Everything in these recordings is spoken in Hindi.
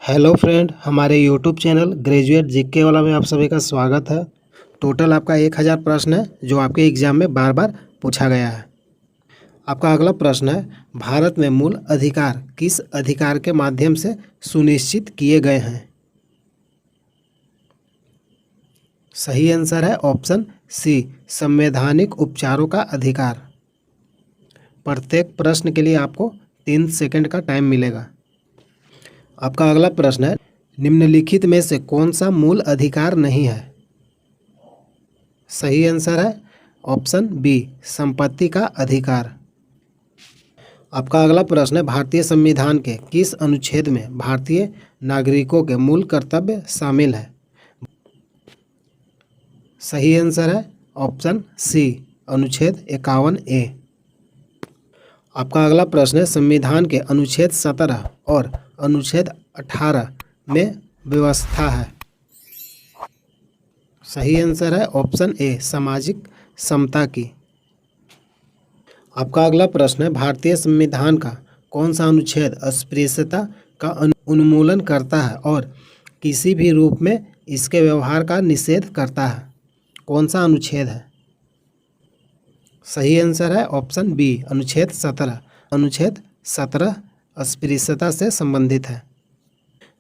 हेलो फ्रेंड, हमारे यूट्यूब चैनल ग्रेजुएट जीके वाला में आप सभी का स्वागत है। टोटल आपका 1000 प्रश्न है जो आपके एग्जाम में बार बार पूछा गया है। आपका अगला प्रश्न है, भारत में मूल अधिकार किस अधिकार के माध्यम से सुनिश्चित किए गए हैं? सही आंसर है ऑप्शन सी, संवैधानिक उपचारों का अधिकार। प्रत्येक प्रश्न के लिए आपको 3 सेकंड का टाइम मिलेगा। आपका अगला प्रश्न है, निम्नलिखित में से कौन सा मूल अधिकार नहीं है? सही आंसर है ऑप्शन बी, संपत्ति का अधिकार। आपका अगला प्रश्न है, भारतीय संविधान के किस अनुच्छेद में भारतीय नागरिकों के मूल कर्तव्य शामिल है? सही आंसर है ऑप्शन सी, अनुच्छेद 51A। आपका अगला प्रश्न है, संविधान के अनुच्छेद 17 और अनुच्छेद 18 में व्यवस्था है। सही आंसर है ऑप्शन ए, सामाजिक समता की। आपका अगला प्रश्न है, भारतीय संविधान का कौन सा अनुच्छेद अस्पृश्यता का उन्मूलन करता है और किसी भी रूप में इसके व्यवहार का निषेध करता है? कौन सा अनुच्छेद है? सही आंसर है ऑप्शन बी, अनुच्छेद 17। अनुच्छेद 17 अस्पृश्यता से संबंधित है।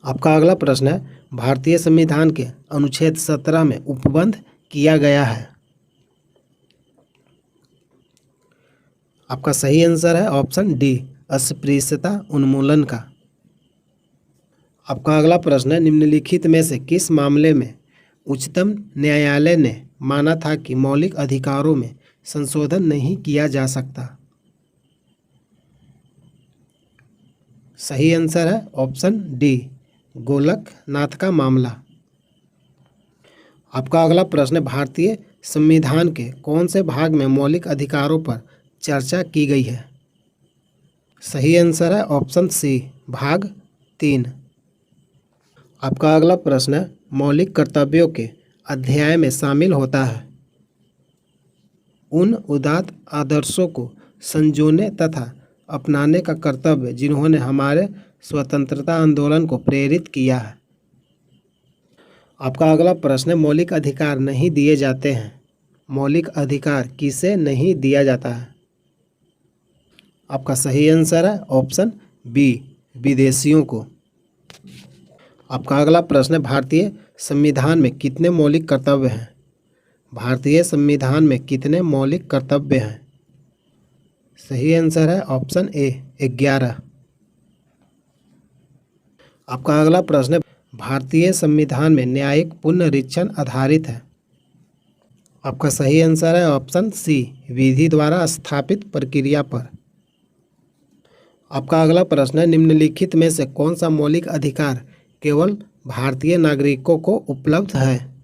आपका अगला प्रश्न है, भारतीय संविधान के अनुच्छेद 17 में उपबंध किया गया है। आपका सही आंसर है ऑप्शन डी, अस्पृश्यता उन्मूलन का। आपका अगला प्रश्न है, निम्नलिखित में से किस मामले में उच्चतम न्यायालय ने माना था कि मौलिक अधिकारों में संशोधन नहीं किया जा सकता? सही आंसर है ऑप्शन डी, गोलकनाथ का मामला। आपका अगला प्रश्न है, भारतीय संविधान के कौन से भाग में मौलिक अधिकारों पर चर्चा की गई है? सही आंसर है ऑप्शन सी, भाग 3। आपका अगला प्रश्न है, मौलिक कर्तव्यों के अध्याय में शामिल होता है उन उदात्त आदर्शों को संजोने तथा अपनाने का कर्तव्य जिन्होंने हमारे स्वतंत्रता आंदोलन को प्रेरित किया है। आपका अगला प्रश्न है, मौलिक अधिकार नहीं दिए जाते हैं। मौलिक अधिकार किसे नहीं दिया जाता है? आपका सही आंसर है ऑप्शन बी, विदेशियों को। आपका अगला प्रश्न है, भारतीय संविधान में कितने मौलिक कर्तव्य हैं? भारतीय संविधान में कितने मौलिक कर्तव्य हैं? सही आंसर है ऑप्शन ए, 11। आपका अगला प्रश्न है, भारतीय संविधान में न्यायिक पुनरीक्षण आधारित है। आपका सही आंसर है ऑप्शन सी, विधि द्वारा स्थापित प्रक्रिया पर। आपका अगला प्रश्न है, निम्नलिखित में से कौन सा मौलिक अधिकार केवल भारतीय नागरिकों को उपलब्ध है?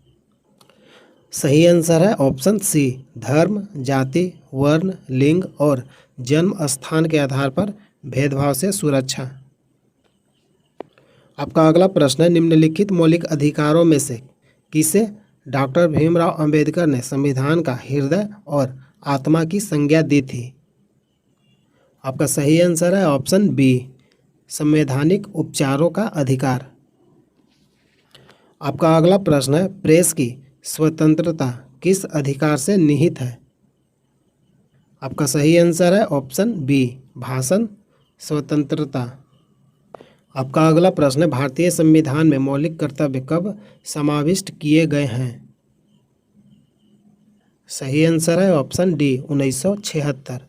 सही आंसर है ऑप्शन सी, धर्म, जाति, वर्ण, लिंग और जन्म स्थान के आधार पर भेदभाव से सुरक्षा। आपका अगला प्रश्न है, निम्नलिखित मौलिक अधिकारों में से किसे डॉक्टर भीमराव अंबेडकर ने संविधान का हृदय और आत्मा की संज्ञा दी थी? आपका सही आंसर है ऑप्शन बी, संवैधानिक उपचारों का अधिकार। आपका अगला प्रश्न है, प्रेस की स्वतंत्रता किस अधिकार से निहित है? आपका सही आंसर है ऑप्शन बी, भाषण स्वतंत्रता। आपका अगला प्रश्न है, भारतीय संविधान में मौलिक कर्तव्य कब समाविष्ट किए गए हैं? सही आंसर है ऑप्शन डी, 1976।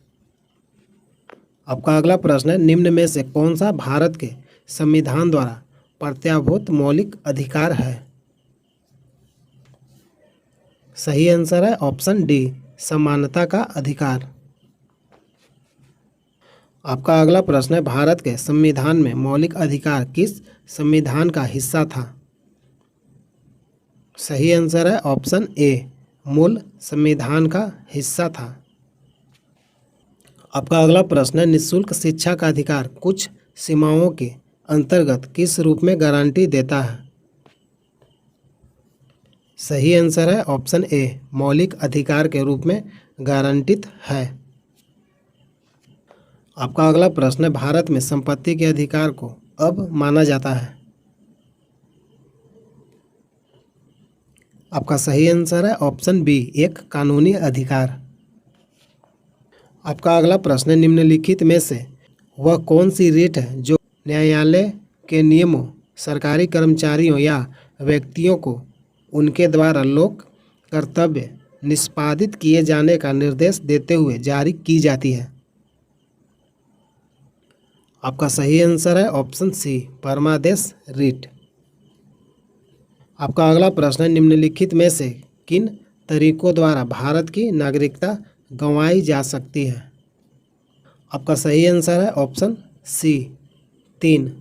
आपका अगला प्रश्न है, निम्न में से कौन सा भारत के संविधान द्वारा प्रत्याभूत मौलिक अधिकार है? सही आंसर है ऑप्शन डी, समानता का अधिकार। आपका अगला प्रश्न है, भारत के संविधान में मौलिक अधिकार किस संविधान का हिस्सा था? सही आंसर है ऑप्शन ए, मूल संविधान का हिस्सा था। आपका अगला प्रश्न है, निःशुल्क शिक्षा का अधिकार कुछ सीमाओं के अंतर्गत किस रूप में गारंटी देता है? सही आंसर है ऑप्शन ए, मौलिक अधिकार के रूप में गारंटित है। आपका अगला प्रश्न है, भारत में संपत्ति के अधिकार को अब माना जाता है? आपका सही आंसर है ऑप्शन बी, एक कानूनी अधिकार। आपका अगला प्रश्न है, निम्नलिखित में से वह कौन सी रीट है जो न्यायालय के नियमों, सरकारी कर्मचारियों या व्यक्तियों को उनके द्वारा लोक कर्तव्य निष्पादित किए जाने का निर्देश देते हुए जारी की जाती है? आपका सही आंसर है ऑप्शन सी, परमादेश रीट। आपका अगला प्रश्न है, निम्नलिखित में से किन तरीकों द्वारा भारत की नागरिकता गंवाई जा सकती है? आपका सही आंसर है ऑप्शन सी, 3।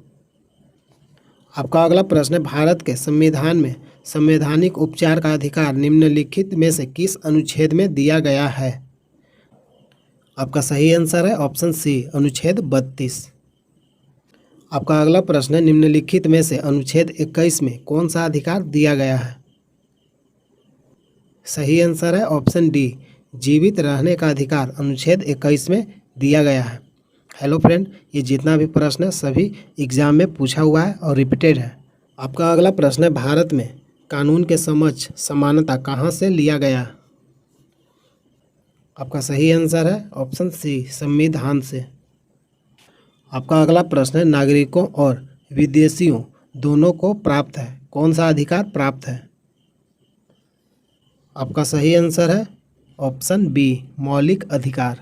आपका अगला प्रश्न है, भारत के संविधान में संवैधानिक उपचार का अधिकार निम्नलिखित में से किस अनुच्छेद में दिया गया है? आपका सही आंसर है ऑप्शन सी, अनुच्छेद 32। आपका अगला प्रश्न है, निम्नलिखित में से अनुच्छेद 21 में कौन सा अधिकार दिया गया है? सही आंसर है ऑप्शन डी, जीवित रहने का अधिकार अनुच्छेद 21 में दिया गया है। हेलो फ्रेंड, ये जितना भी प्रश्न है सभी एग्जाम में पूछा हुआ है और रिपीटेड है। आपका अगला प्रश्न है, भारत में कानून के समक्ष समानता कहाँ से लिया गया? आपका सही आंसर है ऑप्शन सी, संविधान से। आपका अगला प्रश्न है, नागरिकों और विदेशियों दोनों को प्राप्त है कौन सा अधिकार प्राप्त है? आपका सही आंसर है ऑप्शन बी, मौलिक अधिकार।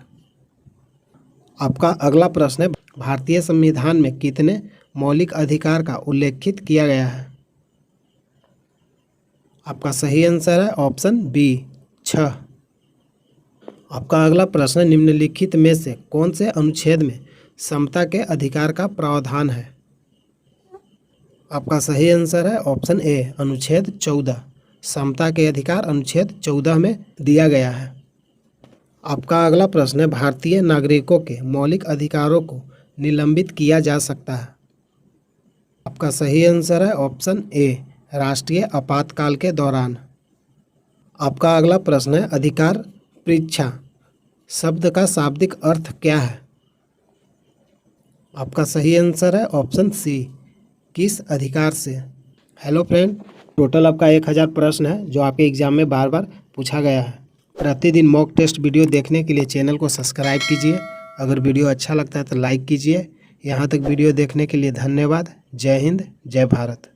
आपका अगला प्रश्न है, भारतीय संविधान में कितने मौलिक अधिकार का उल्लेखित किया गया है? आपका सही आंसर है ऑप्शन बी, 6। आपका अगला प्रश्न, निम्नलिखित में से कौन से अनुच्छेद में समता के अधिकार का प्रावधान है? आपका सही आंसर है ऑप्शन ए, अनुच्छेद 14। समता के अधिकार अनुच्छेद 14 में दिया गया है। आपका अगला प्रश्न है, भारतीय नागरिकों के मौलिक अधिकारों को निलंबित किया जा सकता है? आपका सही आंसर है ऑप्शन ए, राष्ट्रीय आपातकाल के दौरान। आपका अगला प्रश्न है, अधिकार परीक्षा शब्द का शाब्दिक अर्थ क्या है? आपका सही आंसर है ऑप्शन सी, किस अधिकार से। हेलो फ्रेंड, टोटल आपका 1000 प्रश्न है जो आपके एग्जाम में बार बार पूछा गया है। प्रतिदिन मॉक टेस्ट वीडियो देखने के लिए चैनल को सब्सक्राइब कीजिए। अगर वीडियो अच्छा लगता है तो लाइक कीजिए। यहाँ तक वीडियो देखने के लिए धन्यवाद। जय हिंद, जय भारत।